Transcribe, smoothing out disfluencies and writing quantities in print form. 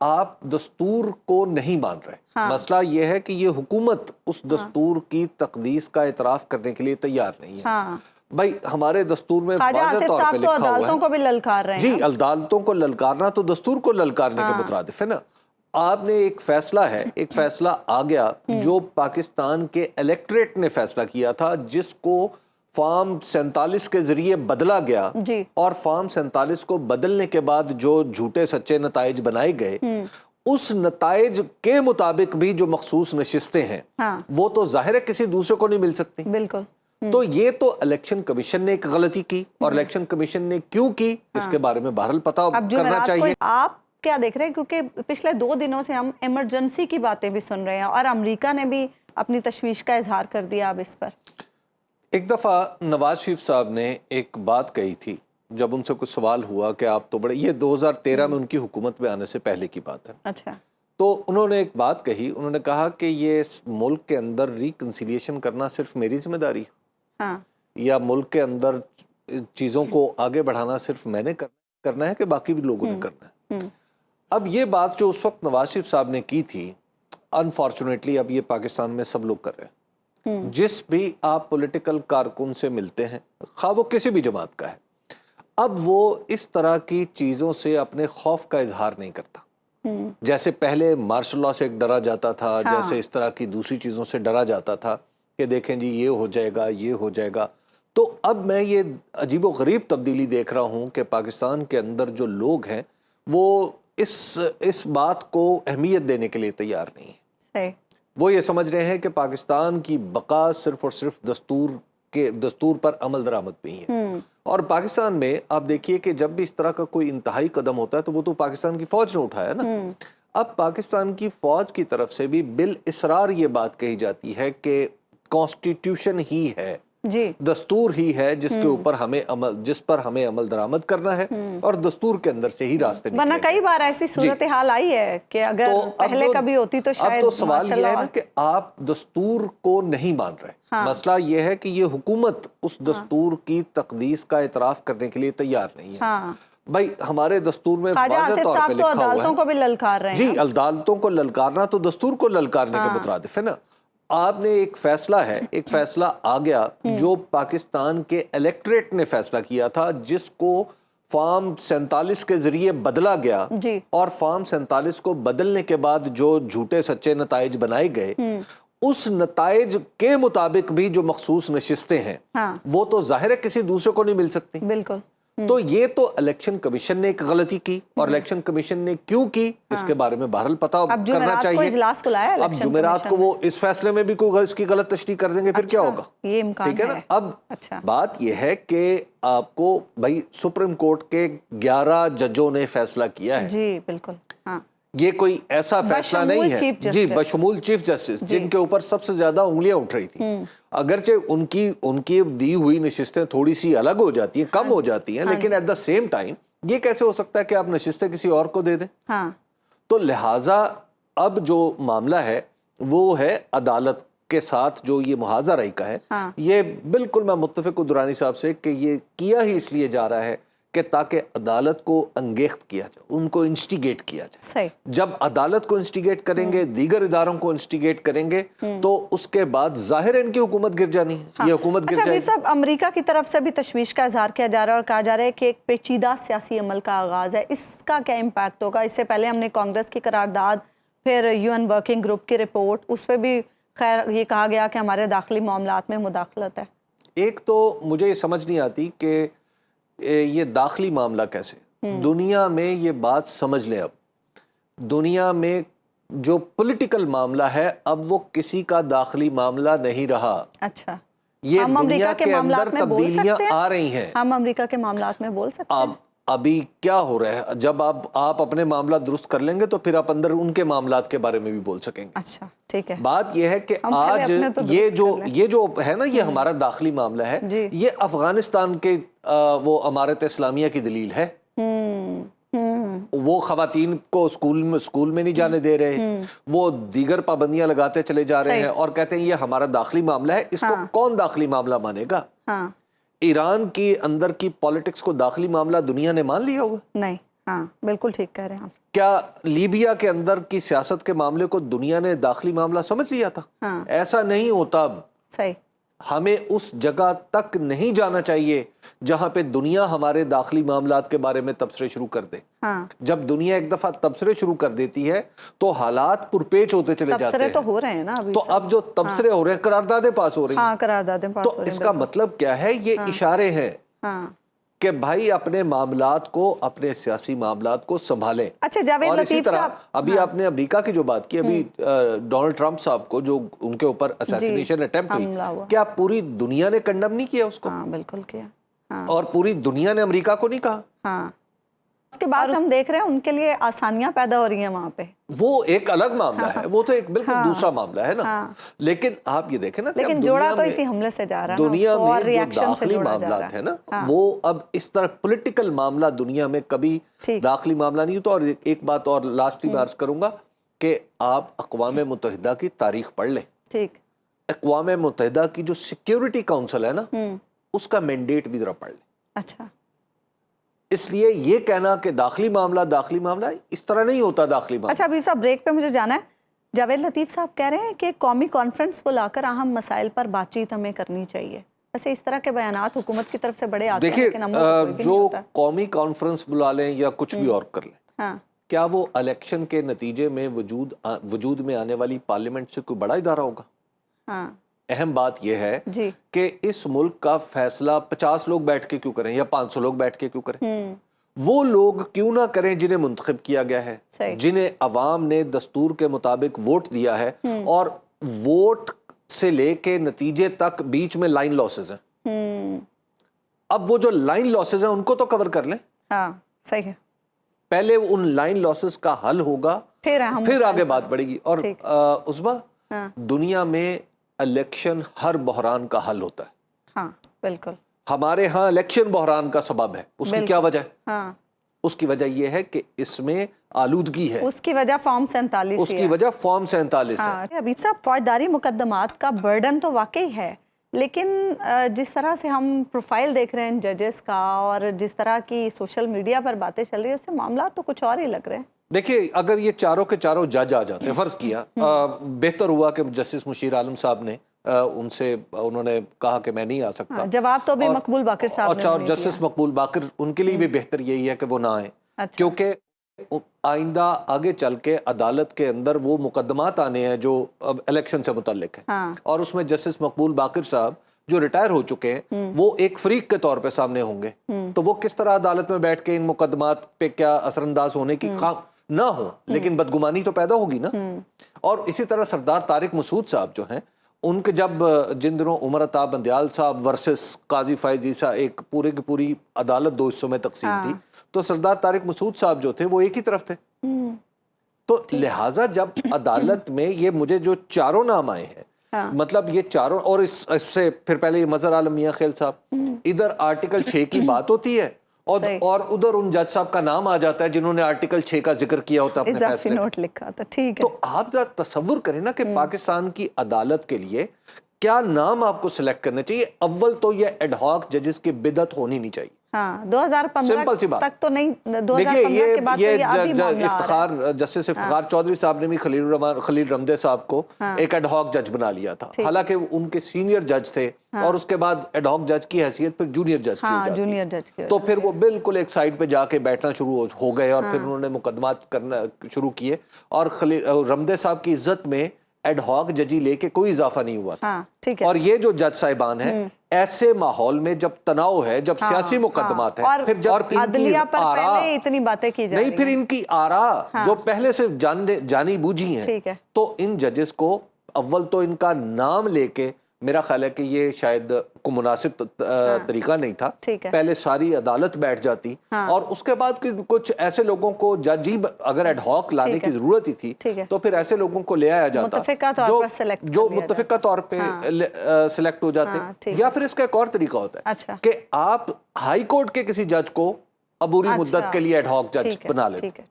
آپ دستور کو نہیں مان رہے. مسئلہ یہ ہے کہ یہ حکومت اس دستور کی تقدیس کا اعتراف کرنے کے لیے تیار نہیں ہے. بھائی ہمارے دستور میں واضح طور پہ لکھا ہوا ہے عدالتوں کو بھی للکار رہے ہیں. جی عدالتوں کو للکارنا تو دستور کو للکارنے کے مترادف ہے نا. آپ نے ایک فیصلہ ہے، ایک فیصلہ آ گیا جو پاکستان کے الیکٹریٹ نے فیصلہ کیا تھا، جس کو فارم 47 کے ذریعے بدلا گیا اور فارم 47 کو بدلنے کے بعد جو جھوٹے سچے نتائج بنائے گئے، اس نتائج کے مطابق بھی جو مخصوص نشستیں ہیں وہ تو ظاہر ہے کسی دوسرے کو نہیں مل سکتی. بالکل. تو یہ تو الیکشن کمیشن نے ایک غلطی کی، اور الیکشن کمیشن نے کیوں کی اس کے بارے میں بہرحال پتہ کرنا چاہیے. آپ کیا دیکھ رہے ہیں، کیونکہ پچھلے 2 دنوں سے ہم ایمرجنسی کی باتیں بھی سن رہے ہیں اور امریکہ نے بھی اپنی تشویش کا اظہار کر دیا اب اس پر. ایک دفعہ نواز شریف صاحب نے ایک بات کہی تھی جب ان سے کوئی سوال ہوا کہ آپ تو بڑے، یہ 2013 میں ان کی حکومت میں آنے سے پہلے کی بات ہے. اچھا. تو انہوں نے ایک بات کہی، انہوں نے کہا کہ یہ ملک کے اندر ریکنسیلیشن کرنا صرف میری ذمہ داری ہے، یا ملک کے اندر چیزوں کو آگے بڑھانا صرف میں نے کرنا ہے کہ باقی بھی لوگوں نے کرنا ہے. اب یہ بات جو اس وقت نواز شریف صاحب نے کی تھی، انفارچونیٹلی اب یہ پاکستان میں سب لوگ کر رہے ہیں. جس بھی آپ پولیٹیکل کارکن سے ملتے ہیں، خواہ وہ کسی بھی جماعت کا ہے، اب وہ اس طرح کی چیزوں سے اپنے خوف کا اظہار نہیں کرتا. جیسے پہلے مارشل لاء سے ایک ڈرا جاتا تھا، جیسے اس طرح کی دوسری چیزوں سے ڈرا جاتا تھا کہ دیکھیں جی یہ ہو جائے گا، یہ ہو جائے گا. تو اب میں یہ عجیب و غریب تبدیلی دیکھ رہا ہوں کہ پاکستان کے اندر جو لوگ ہیں وہ اس بات کو اہمیت دینے کے لیے تیار نہیں ہیں. وہ یہ سمجھ رہے ہیں کہ پاکستان کی بقا صرف اور صرف دستور پر عمل درآمد پہ ہی ہے. اور پاکستان میں آپ دیکھیے کہ جب بھی اس طرح کا کوئی انتہائی قدم ہوتا ہے تو وہ تو پاکستان کی فوج نے اٹھایا نا. اب پاکستان کی فوج کی طرف سے بھی بالإصرار یہ بات کہی جاتی ہے کہ کانسٹیٹیوشن ہی ہے، دستور ہی ہے جس کے اوپر جس پر ہمیں عمل درآمد کرنا ہے، اور دستور کے اندر سے ہی راستے نکلیں گے. ورنہ کئی بار ایسی صورتحال آئی ہے کہ اگر پہلے کبھی ہوتی تو شاید. اب تو سوال یہ ہے نا کہ آپ دستور کو نہیں مان رہے. مسئلہ یہ ہے کہ یہ حکومت اس دستور کی تقدیس کا اعتراف کرنے کے لیے تیار نہیں ہے. بھائی ہمارے دستور میں واضح طور پہ لکھا ہوا ہے. عدالتوں کو بھی للکار رہے ہیں. جی عدالتوں کو للکارنا تو دستور کو للکارنے کے مترادف ہے نا. آپ نے ایک فیصلہ ہے، ایک فیصلہ آ گیا جو پاکستان کے الیکٹریٹ نے فیصلہ کیا تھا، جس کو فارم 47 کے ذریعے بدلا گیا اور فارم 47 کو بدلنے کے بعد جو جھوٹے سچے نتائج بنائے گئے، اس نتائج کے مطابق بھی جو مخصوص نشستیں ہیں وہ تو ظاہر ہے کسی دوسرے کو نہیں مل سکتی. بالکل. تو یہ تو الیکشن کمیشن نے ایک غلطی کی، اور الیکشن کمیشن نے کیوں کی اس کے بارے میں بہرحال پتہ کرنا چاہیے. اب جمعرات کو وہ اس فیصلے میں بھی کوئی اس کی غلط تشریح کر دیں گے، پھر کیا ہوگا؟ ٹھیک ہے نا. اب بات یہ ہے کہ آپ کو بھائی سپریم کورٹ کے 11 ججوں نے فیصلہ کیا ہے. جی بالکل. یہ کوئی ایسا فیصلہ نہیں ہے جی بشمول چیف جسٹس جن کے اوپر سب سے زیادہ انگلیاں اٹھ رہی تھیں. اگرچہ ان کی دی ہوئی نشستیں تھوڑی سی الگ ہو جاتی ہیں، کم ہو جاتی ہیں، لیکن ایٹ دا سیم ٹائم یہ کیسے ہو سکتا ہے کہ آپ نشستیں کسی اور کو دے دیں؟ تو لہٰذا اب جو معاملہ ہے وہ ہے عدالت کے ساتھ جو یہ محاذہ رائی کا ہے. یہ بالکل میں متفق ہوں درانی صاحب سے کہ یہ کیا ہی اس لیے جا رہا ہے کہ تاکہ عدالت کو انگیخت کیا جائے، ان کو انسٹیگیٹ کیا جائے. جب عدالت کو انسٹیگیٹ کریں گے، دیگر اداروں کو انسٹیگیٹ کریں گے، تو اس کے بعد ظاہر ہے ان کی حکومت گر جانی ہے. یہ حکومت گر جائے گی. صاحب امریکہ کی طرف سے بھی تشویش کا اظہار کیا جا رہا ہے اور کہا جا رہا ہے کہ ایک پیچیدہ سیاسی عمل کا آغاز ہے. اس کا کیا امپیکٹ ہوگا؟ اس سے پہلے ہم نے کانگریس کی قرارداد، پھر UN ورکنگ گروپ کی رپورٹ، اس پہ بھی خیر یہ کہا گیا کہ ہمارے داخلی معاملات میں مداخلت ہے. ایک تو مجھے یہ سمجھ نہیں آتی کہ یہ داخلی معاملہ کیسے، دنیا میں یہ بات سمجھ لیں. اب دنیا میں جو پولیٹیکل معاملہ ہے اب وہ کسی کا داخلی معاملہ نہیں رہا. اچھا. یہ دنیا کے اندر تبدیلیاں آ رہی ہیں. ہم امریکہ کے معاملات میں بول سکتے ہیں. ابھی کیا ہو رہا ہے، جب آپ اپنے معاملہ درست کر لیں گے تو پھر آپ اندر ان کے معاملات کے بارے میں بھی بول سکیں گے. اچھا ٹھیک ہے. بات یہ ہے کہ آج یہ جو ہے نا، یہ ہمارا داخلی معاملہ ہے، یہ افغانستان کے وہ امارت اسلامیہ کی دلیل ہے. وہ خواتین کو اسکول میں نہیں جانے دے رہے، وہ دیگر پابندیاں لگاتے چلے جا رہے ہیں اور کہتے ہیں یہ ہمارا داخلی معاملہ ہے. اس کو کون داخلی معاملہ مانے گا؟ ایران کی اندر کی پالیٹکس کو داخلی معاملہ دنیا نے مان لیا ہوا؟ نہیں. بالکل ٹھیک کہہ رہے ہیں آپ. کیا لیبیا کے اندر کی سیاست کے معاملے کو دنیا نے داخلی معاملہ سمجھ لیا تھا؟ ایسا نہیں ہوتا اب. صحیح. ہمیں اس جگہ تک نہیں جانا چاہیے جہاں پہ دنیا ہمارے داخلی معاملات کے بارے میں تبصرے شروع کر دے. جب دنیا ایک دفعہ تبصرے شروع کر دیتی ہے تو حالات پرپیچ ہوتے چلے جاتے ہیں. تبصرے تو ہو رہے ہیں نا ابھی. تو اب جو تبصرے ہو رہے ہیں قراردادیں پاس ہو رہی ہیں. قراردادیں پاس ہو رہی ہیں. تو اس کا مطلب کیا ہے؟ یہ اشارے ہیں کہ بھائی اپنے معاملات کو، اپنے سیاسی معاملات کو سنبھالیں. اچھا جاوید اور اسی لطیف طرح صاحب، ابھی آپ نے امریکہ کی جو بات کی، ابھی ڈونلڈ ٹرمپ صاحب کو جو ان کے اوپر اسیسینیشن اٹیمپٹ ہوئی، کیا پوری دنیا نے کنڈم نہیں کیا اس کو؟ بالکل کیا. اور پوری دنیا نے امریکہ کو نہیں کہا. اس کے بعد ہم دیکھ رہے ہیں ان کے لیے آسانیاں پیدا ہو رہی ہیں وہاں پہ. وہ ایک الگ معاملہ ہے، وہ تو ایک بالکل دوسرا معاملہ ہے نا. لیکن آپ یہ دیکھیں نا کہ لیکن جوڑا تو اسی حملے سے جا رہا ہے، دنیا میں جو داخلی معاملات ہیں نا، وہ اب اس طرح پولیٹیکل معاملہ دنیا میں کبھی داخلی معاملہ نہیں ہوتا. اور ایک بات اور لاسٹلی میں عرض کروں گا کہ آپ اقوام متحدہ کی تاریخ پڑھ لیں. ٹھیک. اقوام متحدہ کی جو سیکیورٹی کاؤنسل ہے نا، اس کا مینڈیٹ بھی ذرا پڑھ لیں. اچھا. اس لیے یہ کہنا کہ داخلی معاملہ اس طرح نہیں ہوتا داخلی معاملہ. اچھا ابھی صاحب بریک پہ مجھے جانا ہے. جاوید لطیف صاحب کہہ رہے ہیں کہ قومی کانفرنس بلا کر اہم مسائل پر بات چیت ہمیں کرنی چاہیے. ویسے اس طرح کے بیانات حکومت کی طرف سے بڑے آتے ہیں، دیکھیں جو قومی کانفرنس بلا لیں یا کچھ بھی اور کر لیں، کیا وہ الیکشن کے نتیجے میں وجود میں آنے والی پارلیمنٹ سے کوئی بڑا ادارہ ہوگا؟ اہم بات یہ ہے کہ اس ملک کا فیصلہ 50 لوگ بیٹھ کے کیوں کریں یا 500 لوگ بیٹھ کے کیوں کریں؟ وہ لوگ کیوں نہ کریں جنہیں منتخب کیا گیا ہے، جنہیں عوام نے دستور کے مطابق ووٹ دیا ہے، اور ووٹ سے لے کے نتیجے تک بیچ میں لائن لاسز ہیں. اب وہ جو لائن لاسز ہیں ان کو تو کور کر لیں. صحیح ہے. پہلے ان لائن لاسز کا حل ہوگا، پھر آگے بات بڑھے گی. اور عظمیٰ، دنیا میں الیکشن ہر بحران کا حل ہوتا ہے. ہاں بالکل. ہمارے ہاں الیکشن بحران کا سبب ہے. اس کی کیا وجہ ہے؟ اس کی وجہ یہ ہے کہ اس میں آلودگی ہے. اس کی وجہ فارم 47 اس کی وجہ فارم 47 ہے. حبیب صاحب، فوجداری مقدمات کا برڈن تو واقعی ہے، لیکن جس طرح سے ہم پروفائل دیکھ رہے ہیں ججز کا اور جس طرح کی سوشل میڈیا پر باتیں چل رہی ہیں، اس سے معاملات تو کچھ اور ہی لگ رہے ہیں. دیکھیے، اگر یہ چاروں کے چاروں جج آ جاتے، فرض کیا بہتر ہوا کہ جسٹس مشیر عالم صاحب نے ان سے انہوں نے کہا کہ میں نہیں آ سکتا. جواب تو بھی مقبول باقر صاحب نے اور جسٹس مقبول باقر، ان کے لیے بھی بہتر یہی ہے کہ وہ نہ آئیں، کیونکہ آئندہ آگے چل کے عدالت کے اندر وہ مقدمات آنے ہیں جو الیکشن سے متعلق ہیں، اور اس میں جسٹس مقبول باقر صاحب جو ریٹائر ہو چکے ہیں وہ ایک فریق کے طور پہ سامنے ہوں گے. تو وہ کس طرح عدالت میں بیٹھ کے ان مقدمات پہ کیا اثر انداز ہونے کی نہ ہو، لیکن بدگمانی تو پیدا ہوگی نا. اور اسی طرح سردار طارق مسعود صاحب جو ہیں، ان کے جب جن دنوں عمر عطا بندیال صاحب ورسس قاضی فائز عیسیٰ ایک پورے کی پوری عدالت 2 حصوں میں تقسیم تھی، تو سردار طارق مسعود صاحب جو تھے وہ ایک ہی طرف تھے. تو لہٰذا جب عدالت میں یہ مجھے جو چاروں نام آئے ہیں، مطلب یہ چاروں، اور اس سے پھر پہلے یہ مظہر عالم میاں خیل صاحب، ادھر آرٹیکل 6 کی بات ہوتی ہے اور ادھر ان جج صاحب کا نام آ جاتا ہے جنہوں نے آرٹیکل 6 کا ذکر کیا ہوتا ہے اپنے فیصلے میں. نوٹ لکھا تھا. ٹھیک ہے. تو آپ ذرا تصور کریں نا کہ پاکستان کی عدالت کے لیے کیا نام آپ کو سلیکٹ کرنا چاہیے. اول تو یہ ایڈ ہاک ججز کی بدعت ہونی نہیں چاہیے. 2015 تک تو نہیں. دیکھیے، یہ افتخار جسٹس افتخار چودھری صاحب نے بھی خلیل رمدے صاحب کو ایک ایڈ ہاک جج بنا لیا تھا، حالانکہ ان کے سینئر جج تھے، اور اس کے بعد ایڈ ہاک جج کی حیثیت پھر جونیئر جج کی، تو پھر وہ بالکل ایک سائڈ پہ جا کے بیٹھنا شروع ہو گئے، اور پھر انہوں نے مقدمات کرنا شروع کیے. اور رمدے صاحب کی عزت میں ایڈ ہاک ججی لے کے کوئی اضافہ نہیں ہوا تھا. اور یہ جو جج صاحبان ہیں، ایسے ماحول میں جب تناؤ ہے، جب سیاسی مقدمات ہیں، پھر عدلیہ پر پہلے اتنی باتیں کی جا رہی ہیں، نہیں، پھر ان کی آراء جو پہلے سے جانی بوجھی ہیں، تو ان ججز کو اول تو ان کا نام لے کے، میرا خیال ہے کہ یہ شاید کو مناسب طریقہ نہیں تھا. پہلے ساری عدالت بیٹھ جاتی، اور اس کے بعد کچھ ایسے لوگوں کو جج ہی اگر ایڈ ہاک لانے کی ضرورت ہی تھی تو پھر ایسے لوگوں کو لے آیا جاتا جو متفقہ طور پہ سلیکٹ ہو جاتے. یا پھر اس کا ایک اور طریقہ ہوتا ہے کہ آپ ہائی کورٹ کے کسی جج کو عبوری مدت کے لیے ایڈ ہاک جج بنا لیتے.